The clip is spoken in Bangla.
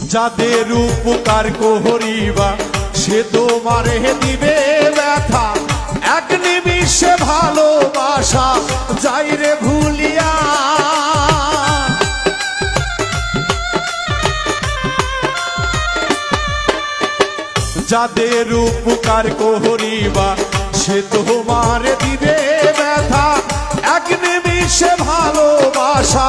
যাদের উপকার করিবা সে তোমারে দিবে ব্যথা, এক নিমিষে ভালোবাসা যাই রে ভুলিয়া। যাদের উপকার করিবা সে তোমারে দিবে ব্যথা, এক নিমিষে ভালোবাসা